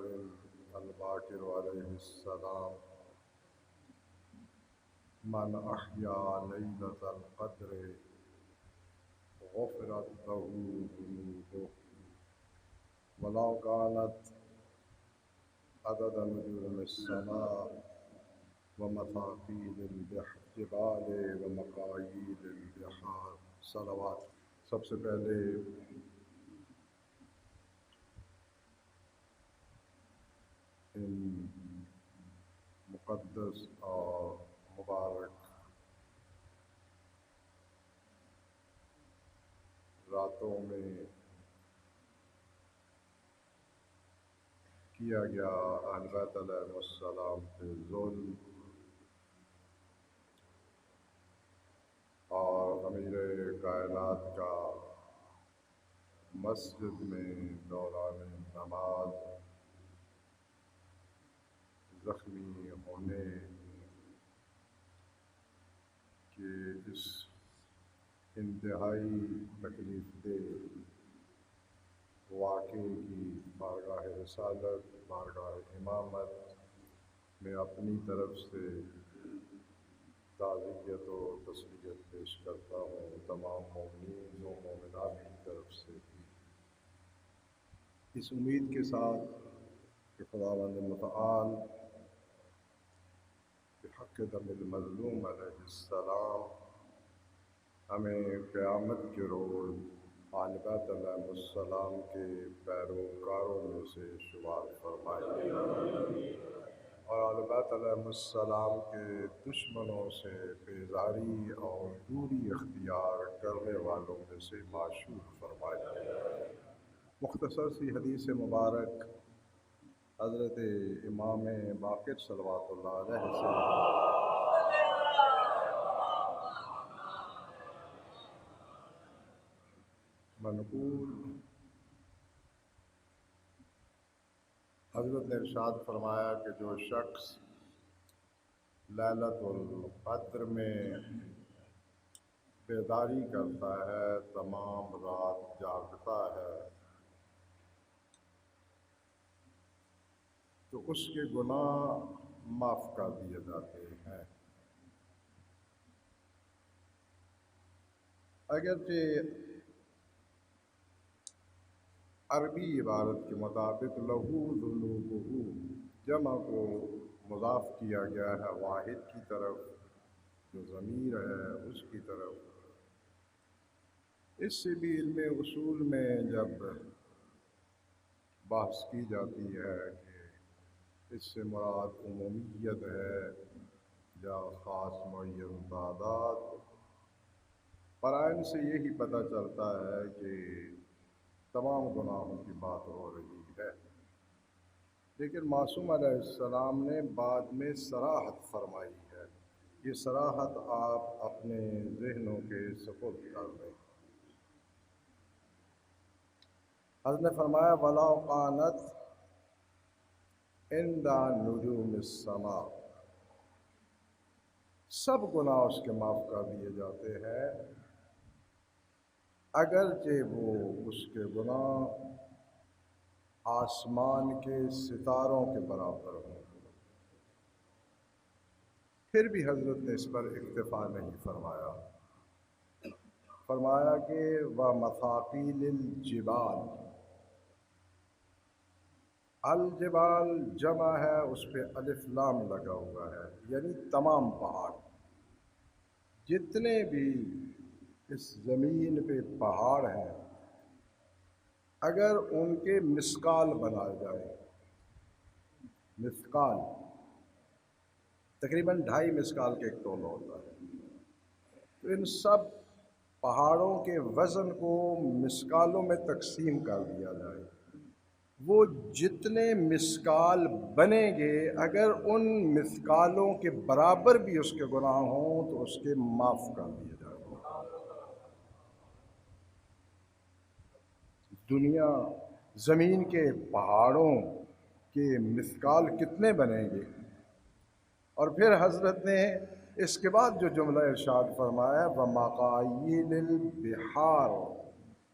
القدر الباقر علیہ السلام من احیا لیلۃ القدر غفرت له ذنوبه ولو كانت عدد نجوم السماء ومثاقيل الجبال ومقاييل البحار. صلوات. سب سے پہلے ان مقدس اور مبارک راتوں میں کیا گیا اہل بیت علیہ السلام پہ ظلم اور امیر کائنات کا مسجد میں دوران نماز زخمی ہونے کے اس انتہائی تکلیف دہ واقعے کی بارگاہ رسالت، بارگاہ امامت میں اپنی طرف سے تعزیت و تسلیت پیش کرتا ہوں، تمام مومنین و مومنات کی طرف سے بھی، اس امید کے ساتھ کہ خداوند متعال بحق دم المظلوم علیہ السلام ہمیں قیامت کے روز اہل بیت علیہ السلام کے پیروکاروں میں سے شمار فرمائے اور اہل بیت علیہ السلام کے دشمنوں سے بیزاری اور دوری اختیار کرنے والوں میں سے معشوق فرمائے۔ مختصر سی حدیث مبارک حضرت امام باقر صلوات اللہ علیہ سے منقول، حضرت نے ارشاد فرمایا کہ جو شخص لیلۃ القدر میں بیداری کرتا ہے، تمام رات جاگتا ہے، تو اس کے گناہ معاف کر دیے جاتے ہیں۔ اگرچہ عربی عبارت کے مطابق لہو ذنوبہ جمع کو مضاف کیا گیا ہے واحد کی طرف، جو ضمیر ہے اس کی طرف۔ اس سے بھی علم اصول میں جب بحث کی جاتی ہے کہ اس سے مراد عمومیت ہے یا خاص معین تعداد، قرائن سے یہی پتہ چلتا ہے کہ تمام گناہوں کی بات ہو رہی ہے، لیکن معصوم علیہ السلام نے بعد میں صراحت فرمائی ہے۔ یہ صراحت آپ اپنے ذہنوں کے سپرد کر دیں۔ حضرت نے فرمایا وَلَوْ كَانَتْ عِنْدَ نُجُومِ السَّمَاء، سب گناہ اس کے معاف کر دیے جاتے ہیں اگرچہ وہ اس کے گناہ آسمان کے ستاروں کے برابر ہوں۔ پھر بھی حضرت نے اس پر اکتفا نہیں فرمایا، فرمایا کہ وَمَثَاقِيلِ الْجِبَالِ، الجبال جمع ہے، اس پہ الف لام لگا ہوا ہے، یعنی تمام پہاڑ، جتنے بھی اس زمین پہ پہاڑ ہیں، اگر ان کے مثقال بنائے جائے، مثقال تقریباً 2.5 مثقال کے ایک تولہ ہوتا ہے، تو ان سب پہاڑوں کے وزن کو مثقالوں میں تقسیم کر دیا جائے، وہ جتنے مثقال بنیں گے اگر ان مثقالوں کے برابر بھی اس کے گناہ ہوں تو اس کے معاف کر دیے جائیں۔ دنیا زمین کے پہاڑوں کے مثقال کتنے بنیں گے؟ اور پھر حضرت نے اس کے بعد جو جملہ ارشاد فرمایا وَمَقَایِلِ الْبِحَارِ،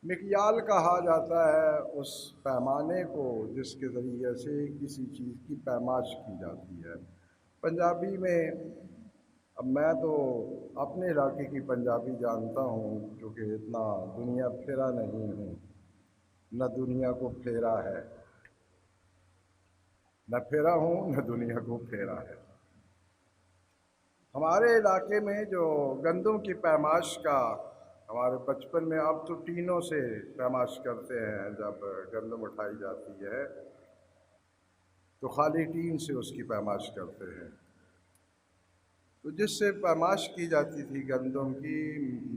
مکیال کہا جاتا ہے اس پیمانے کو جس کے ذریعے سے کسی چیز کی پیمائش کی جاتی ہے۔ پنجابی میں، اب میں تو اپنے علاقے کی پنجابی جانتا ہوں کیونکہ اتنا دنیا پھرا نہیں ہوں، نہ دنیا کو پھیرا ہے، نہ پھیرا ہوں نہ دنیا کو پھیرا ہے۔ ہمارے علاقے میں جو گندم کی پیمائش کا، ہمارے بچپن میں، اب تو ٹینوں سے پیمائش کرتے ہیں، جب گندم اٹھائی جاتی ہے تو خالی ٹین سے اس کی پیمائش کرتے ہیں۔ تو جس سے پیمائش کی جاتی تھی گندم کی،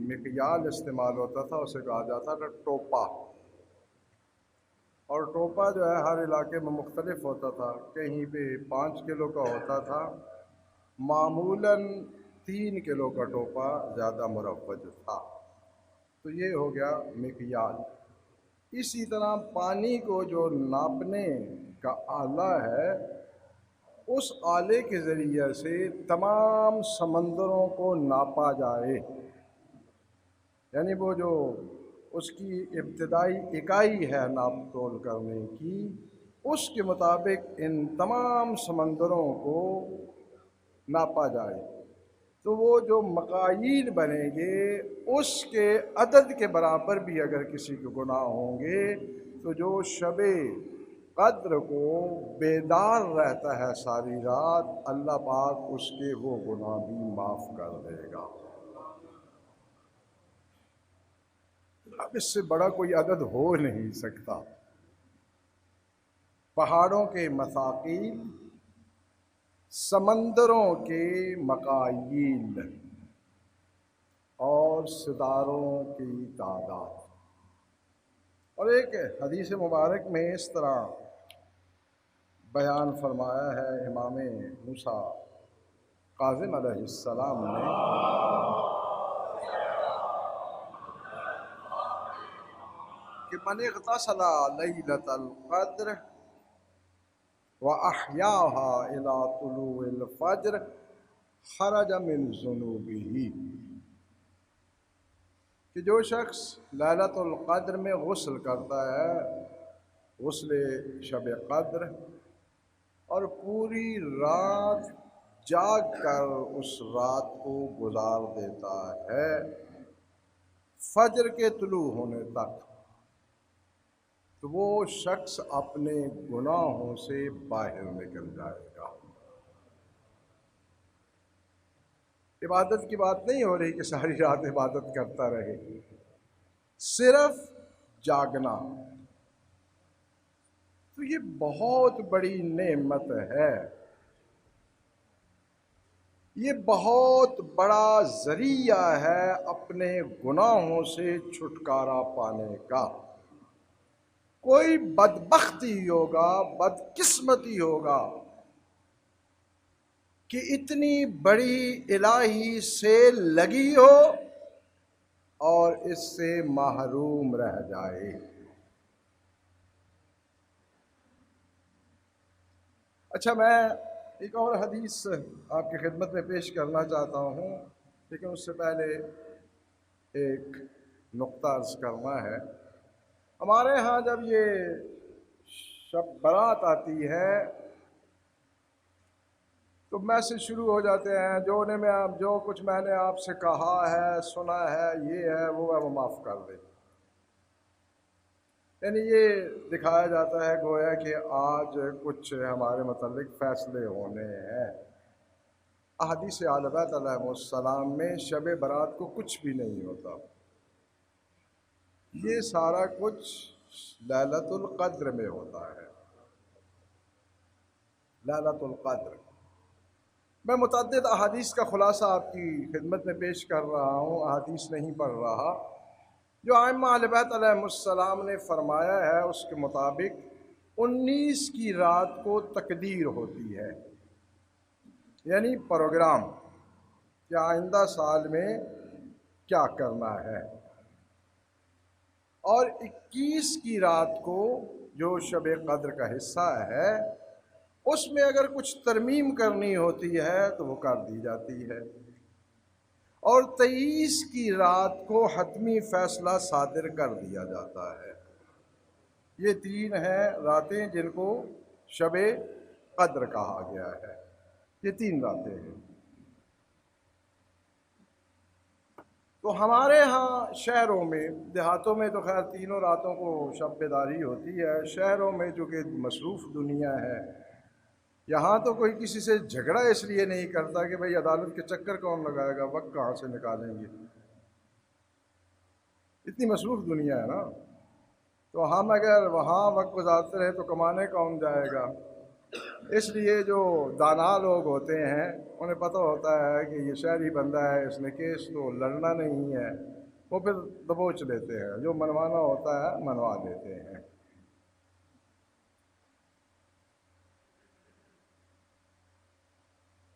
مکیال استعمال ہوتا تھا، اسے کہا جاتا تھا ٹوپا۔ اور ٹوپا جو ہے ہر علاقے میں مختلف ہوتا تھا، کہیں پہ 5 کلو کا ہوتا تھا، معمولاً 3 کلو کا ٹوپا زیادہ مروج تھا۔ تو یہ ہو گیا مکیال۔ اسی طرح پانی کو جو ناپنے کا آلہ ہے، اس آلے کے ذریعے سے تمام سمندروں کو ناپا جائے، یعنی وہ جو اس کی ابتدائی اکائی ہے ناپ تول کرنے کی، اس کے مطابق ان تمام سمندروں کو ناپا جائے۔ تو وہ جو مقاییر بنیں گے، اس کے عدد کے برابر بھی اگر کسی کے گناہ ہوں گے تو جو شب قدر کو بیدار رہتا ہے ساری رات، اللہ پاک اس کے وہ گناہ بھی معاف کر دے گا۔ اب اس سے بڑا کوئی عدد ہو نہیں سکتا۔ پہاڑوں کے مثاقیل، سمندروں کے مقاییل، اور ستاروں کی تعداد۔ اور ایک حدیث مبارک میں اس طرح بیان فرمایا ہے امام موسیٰ کاظم علیہ السلام نے کہ من اغتسل لیلۃ القدر وَأَحْيَاهَا إِلَىٰ طُلُوعِ الْفَجْرِ خَرَجَ مِن ذُنُوبِهِ، کہ جو شخص لیلۃ القدر میں غسل کرتا ہے، غسل شب قدر، اور پوری رات جاگ کر اس رات کو گزار دیتا ہے فجر کے طلوع ہونے تک، تو وہ شخص اپنے گناہوں سے باہر نکل جائے گا۔ عبادت کی بات نہیں ہو رہی کہ ساری رات عبادت کرتا رہے، صرف جاگنا۔ تو یہ بہت بڑی نعمت ہے، یہ بہت بڑا ذریعہ ہے اپنے گناہوں سے چھٹکارا پانے کا۔ کوئی بدبختی ہوگا، بدقسمتی ہوگا کہ اتنی بڑی الہی سیل لگی ہو اور اس سے محروم رہ جائے۔ اچھا، میں ایک اور حدیث آپ کی خدمت میں پیش کرنا چاہتا ہوں، لیکن اس سے پہلے ایک نقطہ عرض کرنا ہے۔ ہمارے ہاں جب یہ شب برات آتی ہے تو میسج شروع ہو جاتے ہیں، جو کچھ میں نے آپ سے کہا ہے، سنا ہے، یہ ہے وہ ہے، وہ معاف کر دے۔ یعنی یہ دکھایا جاتا ہے گویا کہ آج کچھ ہمارے متعلق فیصلے ہونے ہیں۔ احادیث اہل بیت علیہ السلام میں شب برات کو کچھ بھی نہیں ہوتا، یہ سارا کچھ لیلۃ القدر میں ہوتا ہے۔ لیلۃ القدر میں متعدد احادیث کا خلاصہ آپ کی خدمت میں پیش کر رہا ہوں، احادیث نہیں پڑھ رہا۔ جو ائمہ اہل بیت علیہ السلام نے فرمایا ہے اس کے مطابق 19 کی رات کو تقدیر ہوتی ہے، یعنی پروگرام کہ آئندہ سال میں کیا کرنا ہے، اور 21 کی رات کو جو شب قدر کا حصہ ہے، اس میں اگر کچھ ترمیم کرنی ہوتی ہے تو وہ کر دی جاتی ہے۔ اور 23 کی رات کو حتمی فیصلہ صادر کر دیا جاتا ہے۔ یہ 3 ہیں راتیں جن کو شب قدر کہا گیا ہے۔ یہ 3 راتیں ہیں۔ تو ہمارے ہاں شہروں میں، دیہاتوں میں تو خیر تینوں راتوں کو شب بیداری ہوتی ہے، شہروں میں چونکہ مصروف دنیا ہے، یہاں تو کوئی کسی سے جھگڑا اس لیے نہیں کرتا کہ بھئی عدالت کے چکر کون لگائے گا، وقت کہاں سے نکالیں گے، اتنی مصروف دنیا ہے نا۔ تو ہم اگر وہاں وقت گزارتے رہے تو کمانے کون جائے گا؟ اس لیے جو دانا لوگ ہوتے ہیں انہیں پتہ ہوتا ہے کہ یہ شہری بندہ ہے، اس نے کیس تو لڑنا نہیں ہے، وہ پھر دبوچ لیتے ہیں، جو منوانا ہوتا ہے منوا دیتے ہیں۔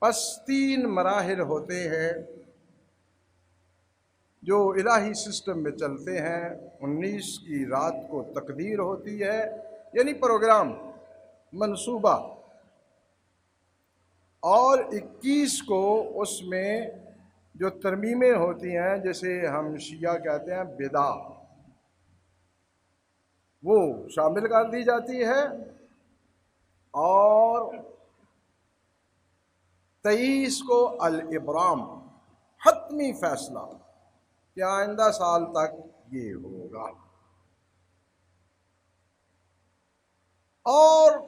پس 3 مراحل ہوتے ہیں جو الہی سسٹم میں چلتے ہیں۔ 19 کی رات کو تقدیر ہوتی ہے، یعنی پروگرام، منصوبہ، اور 21 کو اس میں جو ترمیمیں ہوتی ہیں، جیسے ہم شیعہ کہتے ہیں بدع، وہ شامل کر دی جاتی ہے، اور 23 کو الابرام، حتمی فیصلہ کہ آئندہ سال تک یہ ہوگا۔ اور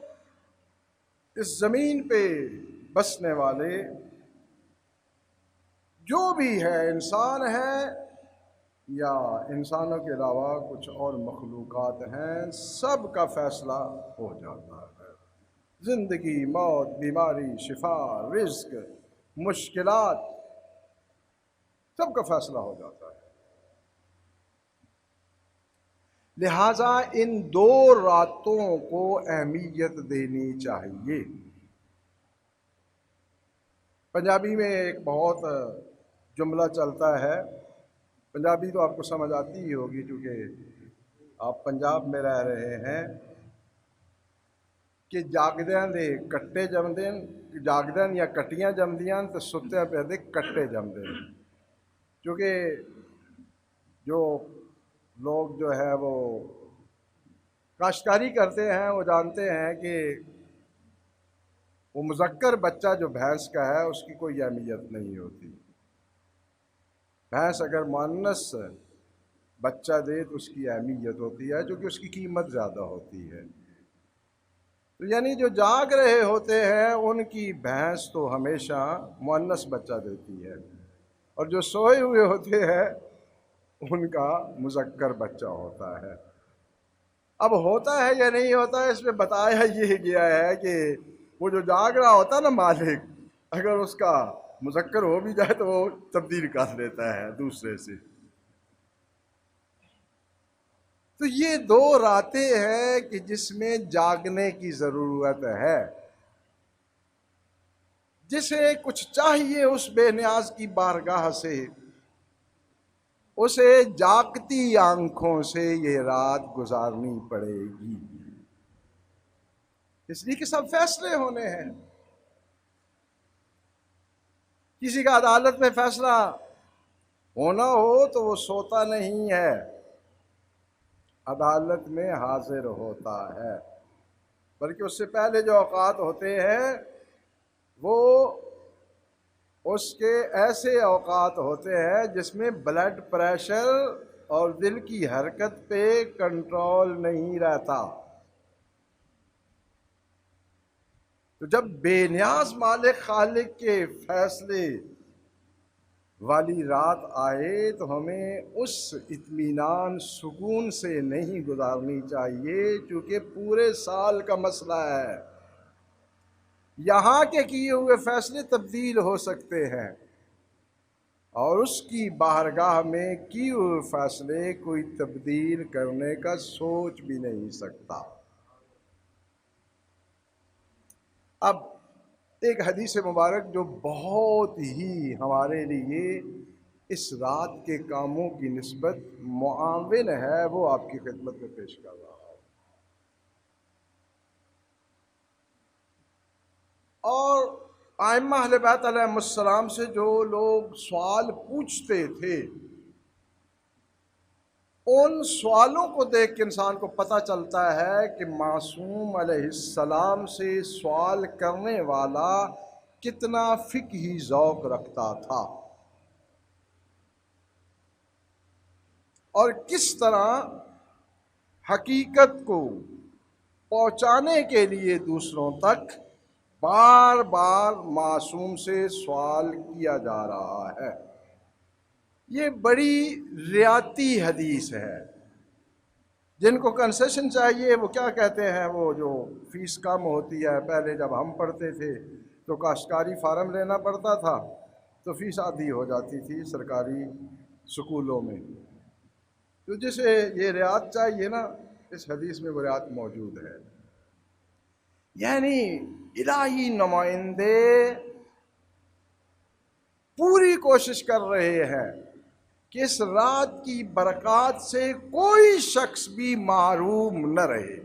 اس زمین پہ بسنے والے جو بھی ہے، انسان ہیں یا انسانوں کے علاوہ کچھ اور مخلوقات ہیں، سب کا فیصلہ ہو جاتا ہے۔ زندگی، موت، بیماری، شفا، رزق، مشکلات، سب کا فیصلہ ہو جاتا ہے۔ لہٰذا ان 2 راتوں کو اہمیت دینی چاہیے۔ پنجابی میں ایک بہت جملہ چلتا ہے، پنجابی تو آپ کو سمجھ آتی ہی ہوگی کیونکہ آپ پنجاب میں رہ رہے ہیں، کہ جاگدیاں دے کٹے جمدے، جاگدیاں یا کٹیاں جمدیاں تو ستیاں پہ دے کٹے جمدے۔ کیونکہ جو لوگ جو ہے وہ کاشتکاری کرتے ہیں وہ جانتے ہیں کہ وہ مذکر بچہ جو بھینس کا ہے اس کی کوئی اہمیت نہیں ہوتی۔ بھینس اگر مؤنث بچہ دے تو اس کی اہمیت ہوتی ہے، جو کہ اس کی قیمت زیادہ ہوتی ہے۔ تو یعنی جو جاگ رہے ہوتے ہیں ان کی بھینس تو ہمیشہ مؤنث بچہ دیتی ہے، اور جو سوئے ہوئے ہوتے ہیں ان کا مذکر بچہ ہوتا ہے۔ اب ہوتا ہے یا نہیں ہوتا ہے، اس میں بتایا یہ گیا ہے کہ وہ جو جاگ رہا ہوتا ہے نا مالک، اگر اس کا مذکر ہو بھی جائے تو وہ تبدیل کر لیتا ہے دوسرے سے۔ تو یہ 2 راتیں ہیں کہ جس میں جاگنے کی ضرورت ہے۔ جسے کچھ چاہیے اس بے نیاز کی بارگاہ سے، اسے جاگتی آنکھوں سے یہ رات گزارنی پڑے گی، اس لیے کہ سب فیصلے ہونے ہیں۔ کسی کا عدالت میں فیصلہ ہونا ہو تو وہ سوتا نہیں ہے، عدالت میں حاضر ہوتا ہے، بلکہ اس سے پہلے جو اوقات ہوتے ہیں وہ اس کے ایسے اوقات ہوتے ہیں جس میں بلڈ پریشر اور دل کی حرکت پہ کنٹرول نہیں رہتا۔ تو جب بے نیاز مالک خالق کے فیصلے والی رات آئے تو ہمیں اس اطمینان سکون سے نہیں گزارنی چاہیے، چونکہ پورے سال کا مسئلہ ہے۔ یہاں کے کیے ہوئے فیصلے تبدیل ہو سکتے ہیں، اور اس کی بارگاہ میں کیے ہوئے فیصلے کوئی تبدیل کرنے کا سوچ بھی نہیں سکتا۔ اب ایک حدیث مبارک جو بہت ہی ہمارے لیے اس رات کے کاموں کی نسبت معاون ہے، وہ آپ کی خدمت میں پیش کر رہا ہوں۔ اور ائمہ اہل بیت علیہم السلام سے جو لوگ سوال پوچھتے تھے، ان سوالوں کو دیکھ کے انسان کو پتہ چلتا ہے کہ معصوم علیہ السلام سے سوال کرنے والا کتنا فقہی ذوق رکھتا تھا، اور کس طرح حقیقت کو پہنچانے کے لیے دوسروں تک بار بار معصوم سے سوال کیا جا رہا ہے۔ یہ بڑی ریاتی حدیث ہے۔ جن کو کنسیشن چاہیے وہ کیا کہتے ہیں، وہ جو فیس کم ہوتی ہے، پہلے جب ہم پڑھتے تھے تو کاشتکاری فارم لینا پڑتا تھا تو فیس آدھی ہو جاتی تھی سرکاری سکولوں میں، تو جسے یہ رعایت چاہیے نا، اس حدیث میں وہ رعایت موجود ہے۔ یعنی الہی نمائندے پوری کوشش کر رہے ہیں کہ اس رات کی برکات سے کوئی شخص بھی محروم نہ رہے۔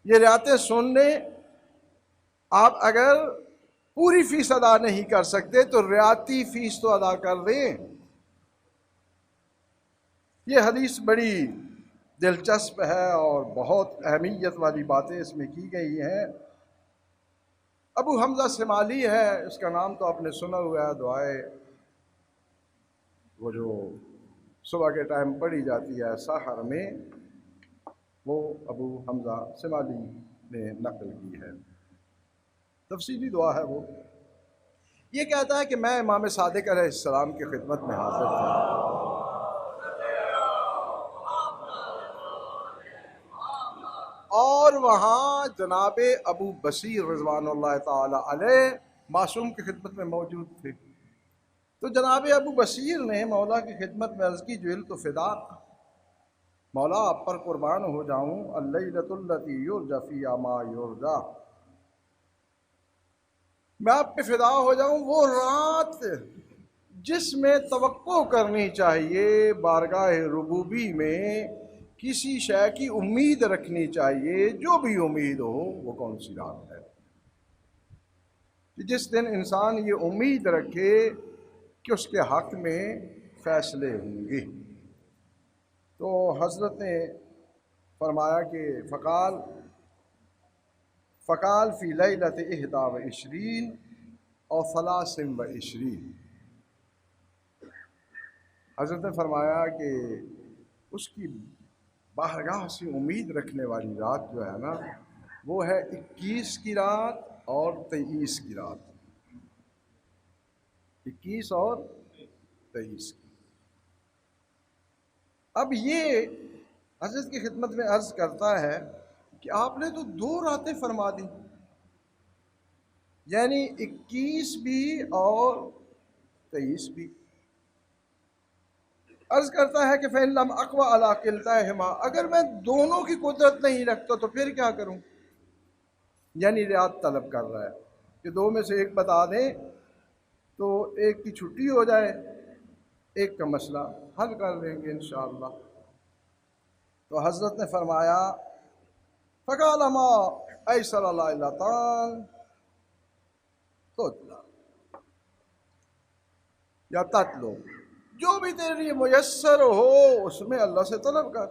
یہ رعایتیں سن لیں، آپ اگر پوری فیس ادا نہیں کر سکتے تو رعایتی فیس تو ادا کر دیں۔ یہ حدیث بڑی دلچسپ ہے اور بہت اہمیت والی باتیں اس میں کی گئی ہیں۔ ابو حمزہ شمالی ہے، اس کا نام تو آپ نے سنا ہوا ہے، دعائے وہ جو صبح کے ٹائم پڑھی جاتی ہے سحر میں، وہ ابو حمزہ شمالی نے نقل کی ہے، تفصیلی دعا ہے۔ وہ یہ کہتا ہے کہ میں امام صادق علیہ السلام کی خدمت میں حاضر تھا، اور وہاں جناب ابو بصیر رضوان اللہ تعالی علیہ معصوم کی خدمت میں موجود تھے۔ تو جناب ابو بصیر نے مولا کی خدمت میں عرض کی، جعلت فداک، مولا آپ پر قربان ہو جاؤں، اللیلۃ التی یرجی فیہا ما یرجی، میں آپ پہ فدا ہو جاؤں، وہ رات جس میں توقع کرنی چاہیے، بارگاہ ربوبی میں کسی شے کی امید رکھنی چاہیے، جو بھی امید ہو، وہ کون سی رات ہے؟ جس دن انسان یہ امید رکھے کہ اس کے حق میں فیصلے ہوں گے۔ تو حضرت نے فرمایا کہ فقال فی لیلۃ 21 اور 23، حضرت نے فرمایا کہ اس کی بارگاہ سے امید رکھنے والی رات جو ہے نا، وہ ہے 21 کی رات اور 23 کی رات، 21 اور 23 کی۔ اب یہ حضرت کی خدمت میں عرض کرتا ہے کہ آپ نے تو 2 راتیں فرما دی، یعنی 21 بھی اور 23 بھی۔ عرض کرتا ہے کہ فَإِن لَمْ أَقْوَ عَلَىٰ كِلْتَيْهِمَا، اگر میں دونوں کی قدرت نہیں رکھتا تو پھر کیا کروں؟ یعنی رعایت طلب کر رہا ہے کہ 2 میں سے ایک بتا دیں تو ایک کی چھٹی ہو جائے، ایک کا مسئلہ حل کر لیں گے انشاءاللہ۔ تو حضرت نے فرمایا فَقَالَ مَا أَيْسَرَ لَيْلَتَانِ تُتْلَى یا تتلو، جو بھی تیرے لیے میسر ہو اس میں اللہ سے طلب کر۔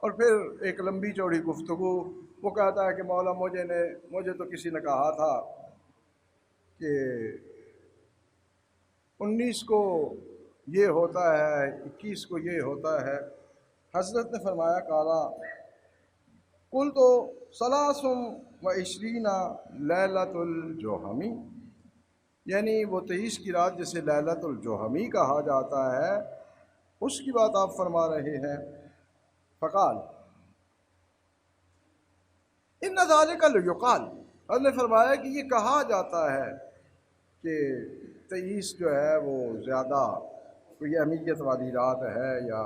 اور پھر ایک لمبی چوڑی گفتگو، وہ کہتا ہے کہ مولا مجھے تو کسی نے کہا تھا کہ 19 کو یہ ہوتا ہے، 21 کو یہ ہوتا ہے۔ حضرت نے فرمایا کالا قلت 23 لیلۃ الجوہمی، یعنی وہ 23 کی رات جسے لیلۃ الجوہمی کہا جاتا ہے، اس کی بات آپ فرما رہے ہیں۔ فقال ان ذالک لیقال، حضرت نے فرمایا کہ یہ کہا جاتا ہے کہ 23 جو ہے وہ زیادہ کوئی اہمیت والی رات ہے، یا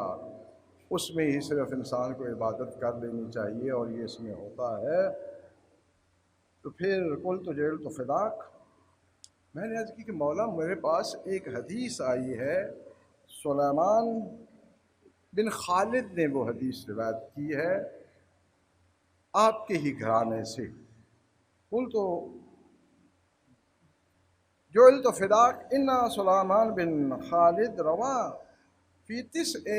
اس میں ہی صرف انسان کو عبادت کر لینی چاہیے، اور یہ اس میں ہوتا ہے۔ تو پھر قلت جعلت فداک، میں نے عرض کی کہ مولا میرے پاس ایک حدیث آئی ہے، سلیمان بن خالد نے وہ حدیث روایت کی ہے آپ کے ہی گھرانے سے۔ قلت جعلت فداک ان سلیمان بن خالد روا فی تسع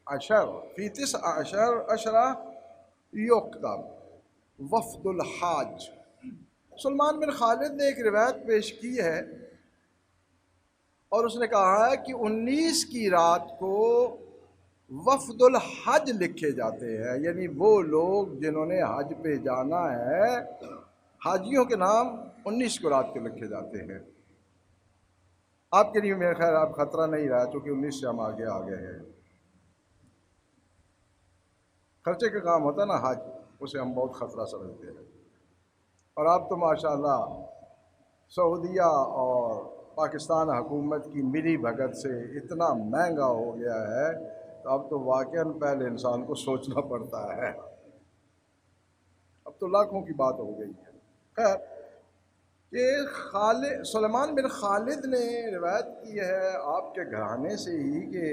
عشرہ یکتب وفد الحاج۔ سلمان بن خالد نے ایک روایت پیش کی ہے اور اس نے کہا ہے کہ 19 کی رات کو وفد الحج لکھے جاتے ہیں، یعنی وہ لوگ جنہوں نے حج پہ جانا ہے، حاجیوں کے نام 19 کو رات کو لکھے جاتے ہیں۔ آپ کے لیے میرے خیر آپ خطرہ نہیں رہا چونکہ 19 سے ہم آگے ہیں۔ خرچے کا کام ہوتا ہے نا حج، اسے ہم بہت خطرہ سمجھتے ہیں، اور اب تو ماشاءاللہ سعودیہ اور پاکستان حکومت کی ملی بھگت سے اتنا مہنگا ہو گیا ہے تو اب تو واقعاً پہلے انسان کو سوچنا پڑتا ہے، اب تو لاکھوں کی بات ہو گئی ہے۔ خیر کہ سلیمان بن خالد نے روایت کی ہے آپ کے گھرانے سے ہی کہ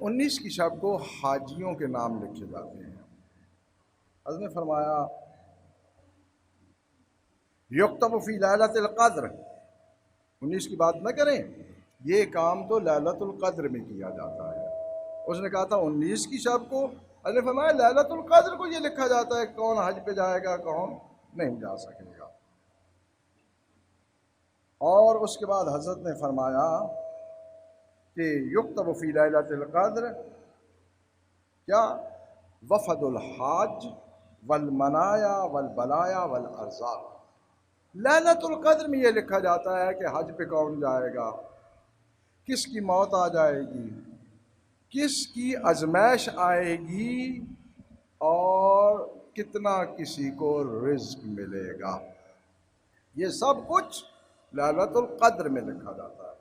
19 کی شب کو حاجیوں کے نام لکھے جاتے ہیں۔ حضرت نے فرمایا یکتب فی لیلۃ القدر، 19 کی بات نہ کریں، یہ کام تو لیلۃ القدر میں کیا جاتا ہے۔ اس نے کہا تھا 19 کی شب کو، حضرت نے فرمایا لیلۃ القدر کو یہ لکھا جاتا ہے کون حج پہ جائے گا کون نہیں جا سکے گا۔ اور اس کے بعد حضرت نے فرمایا کہ یکتب فی لیلۃ القدر کیا وفد الحاج والمنایا والبلایا والارزاق۔ لیلۃ القدر میں یہ لکھا جاتا ہے کہ حج پہ کون جائے گا، کس کی موت آ جائے گی، کس کی ازمائش آئے گی، اور کتنا کسی کو رزق ملے گا، یہ سب کچھ لیلۃ القدر میں لکھا جاتا ہے۔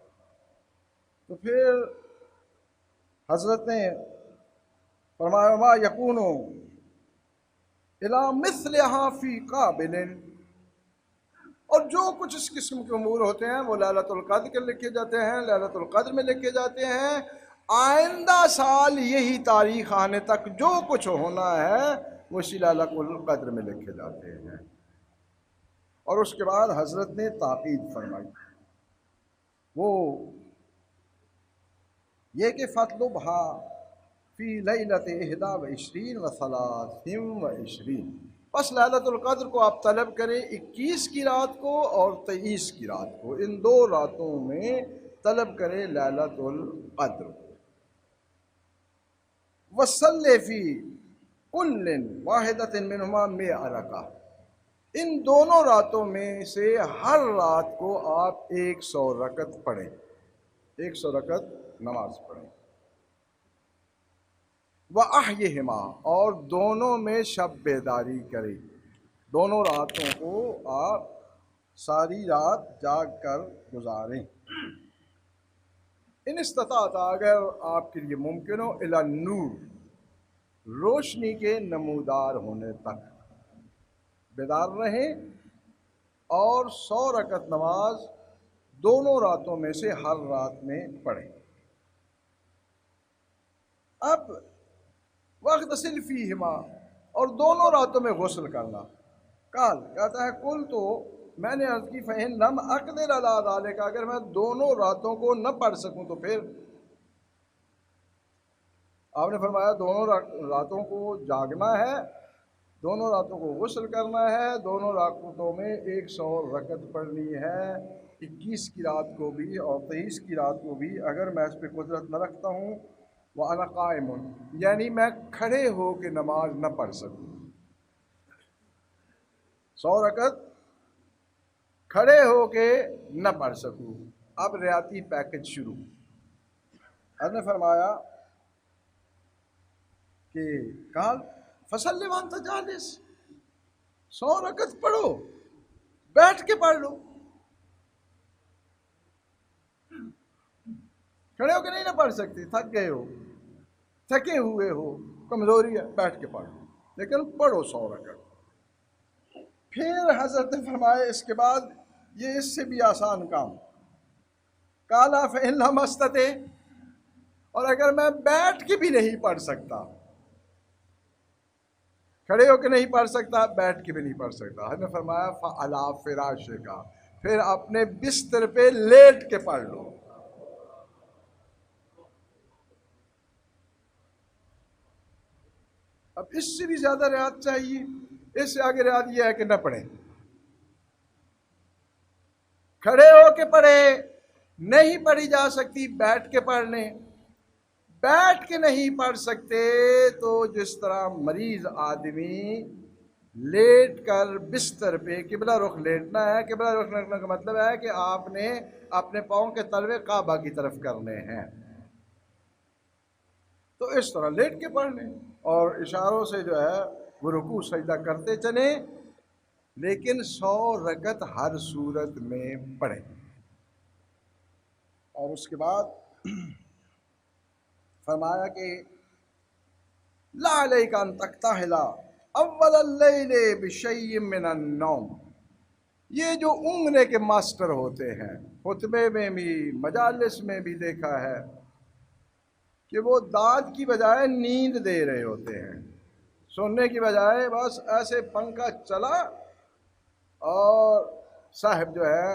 تو پھر حضرت نے فرمایا ما یکون الی مثلھا فی قابل، اور جو کچھ اس قسم کے امور ہوتے ہیں وہ لیلۃ القدر کے لکھے جاتے ہیں، لیلۃ القدر میں لکھے جاتے ہیں۔ آئندہ سال یہی تاریخ آنے تک جو کچھ ہونا ہے وہ اسی لیلۃ القدر میں لکھے جاتے ہیں۔ اور اس کے بعد حضرت نے تاکید فرمائی وہ یہ کہ فاطلبھا فی لیلۃ 21 و 23، بس لیلۃ القدر کو آپ طلب کریں 21 کی رات کو اور 23 کی رات کو، ان دو راتوں میں طلب کریں لیلۃ القدر کو۔ وصلی فی کل واحدۃ منہما 100 رکعہ، ان دونوں راتوں میں سے ہر رات کو آپ 100 رکعت پڑھیں، 100 رکعت نماز پڑھیں۔ وَأَحْيِهِمَا، اور دونوں میں شب بیداری کریں، دونوں راتوں کو آپ ساری رات جاگ کر گزاریں۔ ان استطاعت، اگر آپ کے لیے ممکن ہو، الی النور، روشنی کے نمودار ہونے تک بیدار رہیں، اور 100 رکعت نماز دونوں راتوں میں سے ہر رات میں پڑھیں۔ اب واغتسل فیہما، اور دونوں راتوں میں غسل کرنا۔ قال، کہتا ہے کل تو میں نے عرض کی فإن لم أقدر على ذلك، اگر میں دونوں راتوں کو نہ پڑھ سکوں تو پھر آپ نے فرمایا دونوں راتوں کو جاگنا ہے، دونوں راتوں کو غسل کرنا ہے، دونوں راتوں میں 100 رکعت پڑھنی ہے، 21 کی رات کو بھی اور 23 کی رات کو بھی، اگر میں اس پہ قدرت نہ رکھتا ہوں۔ وَأَنَا قَائِمٌ، یعنی میں کھڑے ہو کے نماز نہ پڑھ سکوں، 100 رکعت کھڑے ہو کے نہ پڑھ سکوں۔ اب ریاتی پیکج شروع۔ حضرت نے فرمایا کہ قال فصلی وانت جالس، 100 رکعت پڑھو بیٹھ کے پڑھ لو، کھڑے ہو کے نہیں نہ پڑھ سکتے، تھک گئے ہو، تھکے ہوئے ہو، کمزوری ہے، بیٹھ کے پڑھ لو، لیکن پڑھو 100 رکعت۔ پھر حضرت نے فرمایا اس کے بعد یہ اس سے بھی آسان کام، قال فإن لم أستطع، اور اگر میں بیٹھ کے بھی نہیں پڑھ سکتا، کھڑے ہو کے نہیں پڑھ سکتا، بیٹھ کے بھی نہیں پڑھ سکتا، حضرت نے فرمایا فعلی فراشک، پھر اپنے بستر پہ لیٹ کے پڑھ لو۔ اب اس سے بھی زیادہ رعایت چاہیے، اس سے آگے رعایت یہ ہے کہ نہ پڑھیں، کھڑے ہو کے پڑھے، نہیں پڑھی جا سکتی بیٹھ کے پڑھ لیں، بیٹھ کے نہیں پڑھ سکتے تو جس طرح مریض آدمی لیٹ کر بستر پہ قبلہ رخ لیٹنا ہے، قبلہ رخ لیٹنے کا مطلب ہے کہ آپ نے اپنے پاؤں کے تلوے کعبہ کی طرف کرنے ہیں، تو اس طرح لیٹ کے پڑھ لیں اور اشاروں سے جو ہے وہ رکوع سجدہ کرتے چلیں، لیکن 100 رکعت ہر صورت میں پڑھیں۔ اور اس کے بعد فرمایا کہ لا علیک ان تکتحل اول اللیل بشیء من النوم، یہ جو اونگنے کے ماسٹر ہوتے ہیں، خطبے میں بھی مجالس میں بھی دیکھا ہے کہ وہ داد کی بجائے نیند دے رہے ہوتے ہیں، سننے کی بجائے بس ایسے پنکھا چلا اور صاحب جو ہے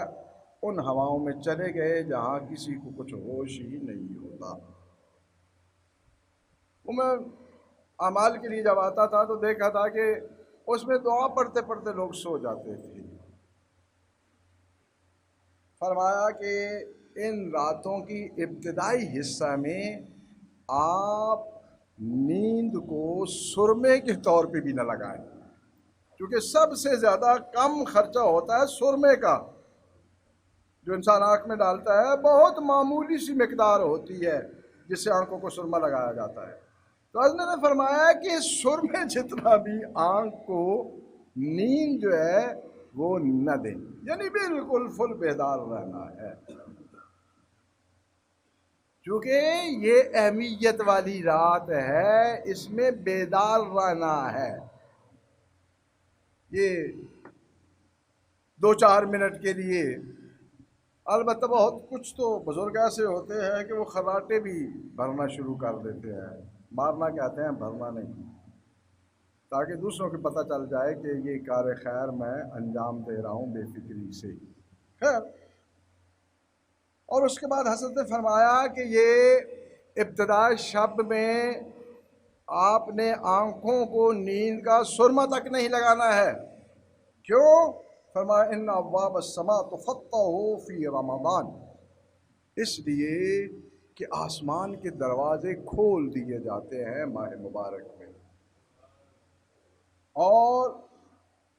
ان ہواؤں میں چلے گئے جہاں کسی کو کچھ ہوش ہی نہیں ہوتا۔ وہ میں اعمال کے لیے جب آتا تھا تو دیکھا تھا کہ اس میں دعا پڑھتے پڑھتے لوگ سو جاتے تھے۔ فرمایا کہ ان راتوں کی ابتدائی حصہ میں آپ نیند کو سرمے کے طور پہ بھی نہ لگائیں، کیونکہ سب سے زیادہ کم خرچہ ہوتا ہے سرمے کا، جو انسان آنکھ میں ڈالتا ہے بہت معمولی سی مقدار ہوتی ہے جس سے آنکھوں کو سرما لگایا جاتا ہے۔ تو حضرت نے فرمایا کہ سرمے جتنا بھی آنکھ کو نیند جو ہے وہ نہ دیں، یعنی بالکل فل بیدار رہنا ہے، کیونکہ یہ اہمیت والی رات ہے، اس میں بیدار رہنا ہے۔ یہ 2-4 منٹ کے لیے، البتہ بہت کچھ تو بزرگ ایسے ہوتے ہیں کہ وہ خراٹے بھی بھرنا شروع کر دیتے ہیں، مارنا کہتے ہیں، بھرنا نہیں، تاکہ دوسروں کو پتہ چل جائے کہ یہ کار خیر میں انجام دے رہا ہوں بے فکری سے۔ خیر، اور اس کے بعد حضرت نے فرمایا کہ یہ ابتدائی شب میں آپ نے آنکھوں کو نیند کا سرما تک نہیں لگانا ہے۔ کیوں؟ فرمایا ان ابواب السماء تفتح فی رمضان، اس لیے کہ آسمان کے دروازے کھول دیے جاتے ہیں ماہ مبارک میں، اور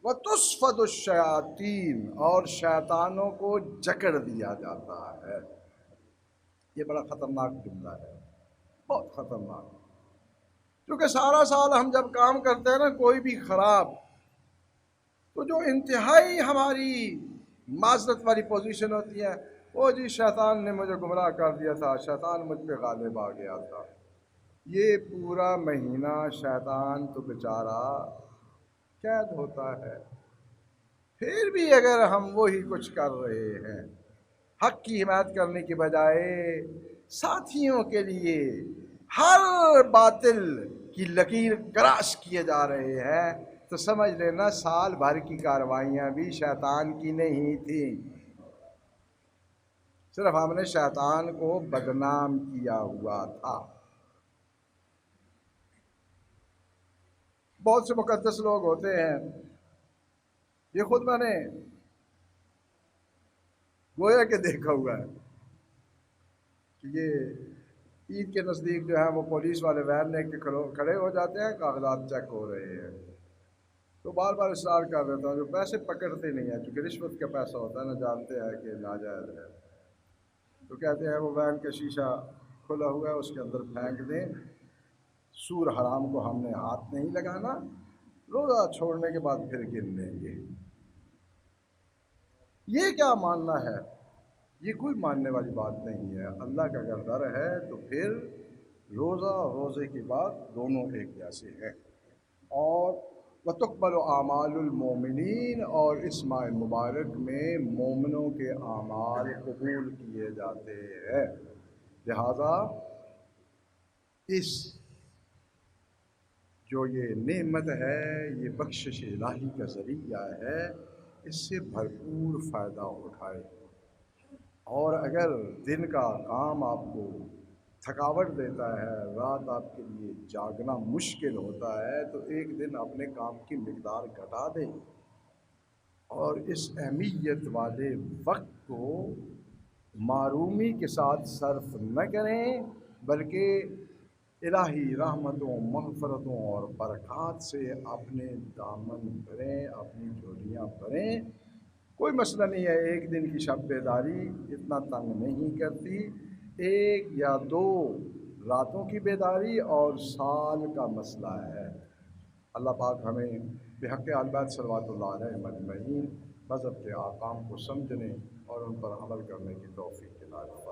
وَتُصْفَدُ الشَّيَاطِينَ، اور شیطانوں کو جکڑ دیا جاتا ہے۔ یہ بڑا خطرناک جملہ ہے، بہت خطرناک، کیونکہ سارا سال ہم جب کام کرتے ہیں نا کوئی بھی خراب، تو جو انتہائی ہماری معذرت والی پوزیشن ہوتی ہے، وہ جی شیطان نے مجھے گمراہ کر دیا تھا، شیطان مجھ پہ غالب آ گیا تھا۔ یہ پورا مہینہ شیطان تو بیچارہ قید ہوتا ہے، پھر بھی اگر ہم وہی کچھ کر رہے ہیں، حق کی حمایت کرنے کی بجائے ساتھیوں کے لیے ہر باطل کی لکیر کراش کیے جا رہے ہیں، تو سمجھ لینا سال بھر کی کاروائیاں بھی شیطان کی نہیں تھیں، صرف ہم نے شیطان کو بدنام کیا ہوا تھا۔ بہت سے مقدس لوگ ہوتے ہیں، یہ خود میں نے گویا کہ دیکھا ہوا ہے کہ یہ عید کے نزدیک جو ہے وہ پولیس والے وین لے کے کھڑے ہو جاتے ہیں، کاغذات چیک ہو رہے ہیں، تو بار بار اصرار کر دیتا ہوں، جو پیسے پکڑتے نہیں ہیں، چونکہ رشوت کا پیسہ ہوتا ہے نا، جانتے ہیں کہ ناجائز ہے، تو کہتے ہیں وہ وین کا شیشہ کھلا ہوا ہے اس کے اندر پھینک دیں، سور حرام کو ہم نے ہاتھ نہیں لگانا، روزہ چھوڑنے کے بعد پھر گن لیں گے۔ یہ کیا ماننا ہے؟ یہ کوئی ماننے والی بات نہیں ہے۔ اللہ کا اگر ڈر ہے تو پھر روزہ اور روزے کے بعد دونوں ایک جیسے ہیں۔ اور وَتُقْبَلُ أَعْمَالُ الْمُؤْمِنِينَ، اور اس ماہ مبارک میں مومنوں کے اعمال قبول کیے جاتے ہیں، لہذا اس جو یہ نعمت ہے، یہ بخشش الہی کا ذریعہ ہے، اس سے بھرپور فائدہ اٹھائے۔ اور اگر دن کا کام آپ کو تھکاوٹ دیتا ہے، رات آپ کے لیے جاگنا مشکل ہوتا ہے، تو ایک دن اپنے کام کی مقدار گھٹا دیں اور اس اہمیت والے وقت کو معرومی کے ساتھ صرف نہ کریں، بلکہ الہی رحمتوں، مغفرتوں اور برکات سے اپنے دامن بھریں، اپنی جھولیاں بھریں۔ کوئی مسئلہ نہیں ہے، ایک دن کی شب بیداری اتنا تنگ نہیں کرتی، ایک یا دو راتوں کی بیداری اور سال کا مسئلہ ہے۔ اللہ پاک ہمیں بحق آل بیت صلوات اللہ علیہ مجمعین مذہب کے احکام کو سمجھنے اور ان پر عمل کرنے کی توفیق عنایت فرمائے۔